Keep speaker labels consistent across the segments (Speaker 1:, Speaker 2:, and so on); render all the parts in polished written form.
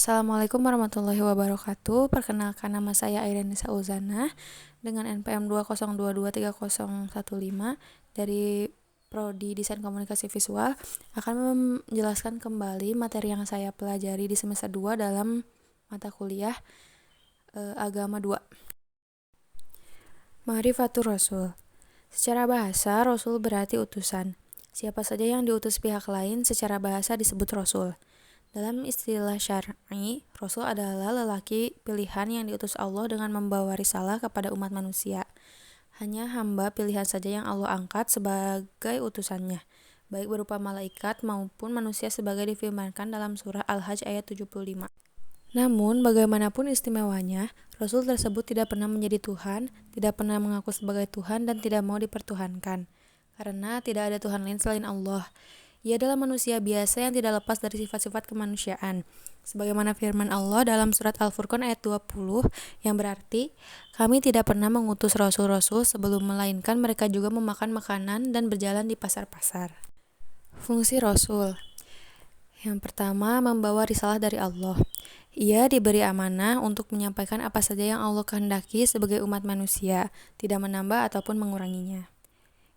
Speaker 1: Assalamualaikum warahmatullahi wabarakatuh. Perkenalkan, nama saya Airanisa Uzana dengan NPM 202230115 dari Prodi Desain Komunikasi Visual, akan menjelaskan kembali materi yang saya pelajari di semester 2 dalam mata kuliah Agama 2. Ma'rifatur Rasul. Secara bahasa, Rasul berarti utusan. Siapa saja yang diutus pihak lain secara bahasa disebut Rasul. Dalam istilah syar'i, Rasul adalah lelaki pilihan yang diutus Allah dengan membawa risalah kepada umat manusia. Hanya hamba pilihan saja yang Allah angkat sebagai utusannya, baik berupa malaikat maupun manusia, sebagai difirmankan dalam surah Al-Hajj ayat 75. Namun, bagaimanapun istimewanya, Rasul tersebut tidak pernah menjadi Tuhan, tidak pernah mengaku sebagai Tuhan, dan tidak mau dipertuhankan, karena tidak ada Tuhan lain selain Allah. Ia adalah manusia biasa yang tidak lepas dari sifat-sifat kemanusiaan, sebagaimana firman Allah dalam surat Al-Furqan ayat 20, yang berarti, kami tidak pernah mengutus rasul-rasul sebelum, melainkan mereka juga memakan makanan dan berjalan di pasar-pasar. Fungsi Rasul. Yang pertama, membawa risalah dari Allah. Ia diberi amanah untuk menyampaikan apa saja yang Allah kehendaki sebagai umat manusia, tidak menambah ataupun menguranginya.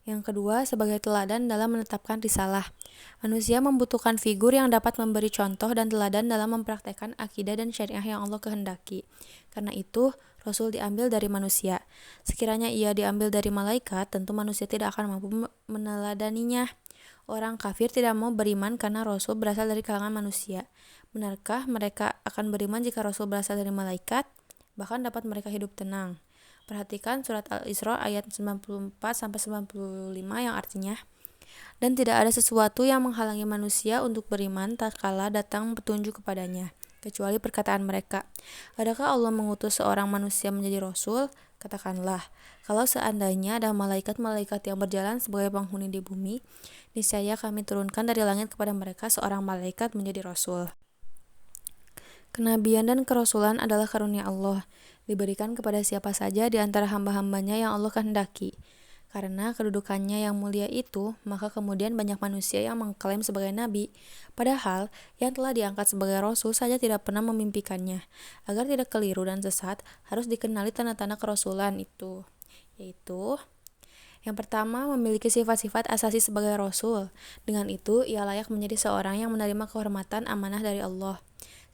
Speaker 1: Yang kedua, sebagai teladan dalam menetapkan risalah. Manusia membutuhkan figur yang dapat memberi contoh dan teladan dalam mempraktekkan akidah dan syariah yang Allah kehendaki. Karena itu, Rasul diambil dari manusia. Sekiranya ia diambil dari malaikat, tentu manusia tidak akan mampu meneladaninya. Orang kafir tidak mau beriman karena Rasul berasal dari kalangan manusia. Benarkah mereka akan beriman jika Rasul berasal dari malaikat? Bahkan dapat mereka hidup tenang. Perhatikan surat Al-Isra ayat 94-95 yang artinya, dan tidak ada sesuatu yang menghalangi manusia untuk beriman tatkala datang petunjuk kepadanya, kecuali perkataan mereka, adakah Allah mengutus seorang manusia menjadi Rasul? Katakanlah, kalau seandainya ada malaikat-malaikat yang berjalan sebagai penghuni di bumi, niscaya kami turunkan dari langit kepada mereka seorang malaikat menjadi Rasul. Kenabian dan kerasulan adalah karunia Allah, diberikan kepada siapa saja di antara hamba-hambanya yang Allah kehendaki. Karena kedudukannya yang mulia itu, maka kemudian banyak manusia yang mengklaim sebagai nabi, padahal yang telah diangkat sebagai rasul saja tidak pernah memimpikannya. Agar tidak keliru dan sesat, harus dikenali tanda-tanda kerasulan itu, yaitu yang pertama, memiliki sifat-sifat asasi sebagai rasul. Dengan itu, ia layak menjadi seorang yang menerima kehormatan amanah dari Allah.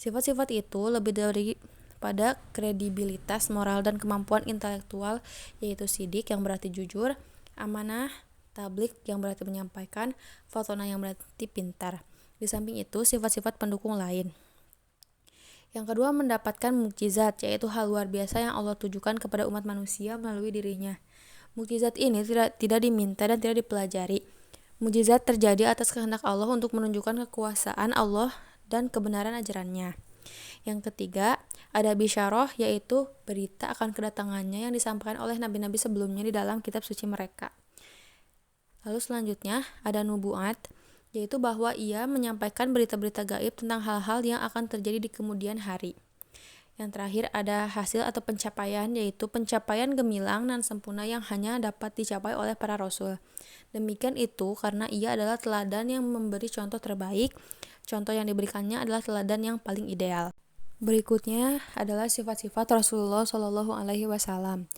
Speaker 1: Sifat-sifat itu lebih dari pada kredibilitas moral dan kemampuan intelektual, yaitu sidik yang berarti jujur, amanah, tablik yang berarti menyampaikan, fatona yang berarti pintar. Di samping itu, sifat-sifat pendukung lain. Yang kedua, mendapatkan mukjizat, yaitu hal luar biasa yang Allah tujukan kepada umat manusia melalui dirinya. Mukjizat ini tidak diminta dan tidak dipelajari. Mukjizat terjadi atas kehendak Allah untuk menunjukkan kekuasaan Allah dan kebenaran ajarannya. Yang ketiga, ada bisyarah, yaitu berita akan kedatangannya yang disampaikan oleh nabi-nabi sebelumnya di dalam kitab suci mereka. Lalu selanjutnya, ada nubuat, yaitu bahwa ia menyampaikan berita-berita gaib tentang hal-hal yang akan terjadi di kemudian hari. Yang terakhir, ada hasil atau pencapaian, yaitu pencapaian gemilang dan sempurna yang hanya dapat dicapai oleh para rasul. Demikian itu karena ia adalah teladan yang memberi contoh terbaik. Contoh yang diberikannya adalah teladan yang paling ideal. Berikutnya adalah sifat-sifat Rasulullah Shallallahu Alaihi Wasallam.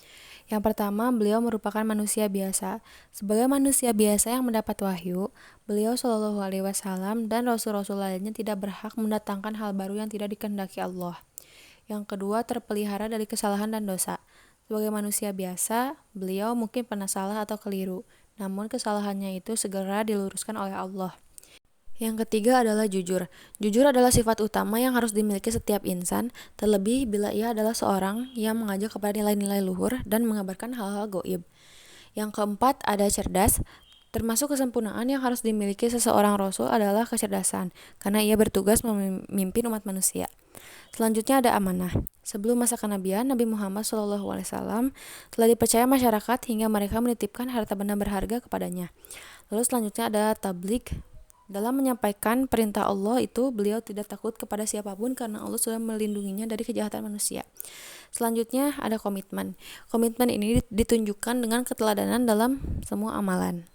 Speaker 1: Yang pertama, beliau merupakan manusia biasa. Sebagai manusia biasa yang mendapat wahyu, beliau Shallallahu Alaihi Wasallam dan rasul-rasul lainnya tidak berhak mendatangkan hal baru yang tidak dikehendaki Allah. Yang kedua, terpelihara dari kesalahan dan dosa. Sebagai manusia biasa, beliau mungkin pernah salah atau keliru, namun kesalahannya itu segera diluruskan oleh Allah. Yang ketiga adalah jujur. Jujur adalah sifat utama yang harus dimiliki setiap insan, terlebih bila ia adalah seorang yang mengajak kepada nilai-nilai luhur dan mengabarkan hal-hal gaib. Yang keempat ada cerdas. Termasuk kesempurnaan yang harus dimiliki seseorang rasul adalah kecerdasan, karena ia bertugas memimpin umat manusia. Selanjutnya ada amanah. Sebelum masa kenabian, Nabi Muhammad SAW telah dipercaya masyarakat hingga mereka menitipkan harta benda berharga kepadanya. Lalu selanjutnya ada tablik. Dalam menyampaikan perintah Allah itu, beliau tidak takut kepada siapapun karena Allah sudah melindunginya dari kejahatan manusia. Selanjutnya ada komitmen. Komitmen ini ditunjukkan dengan keteladanan dalam semua amalan.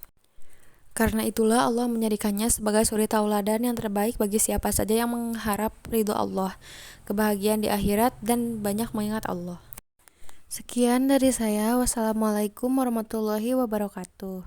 Speaker 1: Karena itulah Allah menjadikannya sebagai suri tauladan yang terbaik bagi siapa saja yang mengharap ridho Allah, kebahagiaan di akhirat, dan banyak mengingat Allah. Sekian dari saya. Wassalamualaikum warahmatullahi wabarakatuh.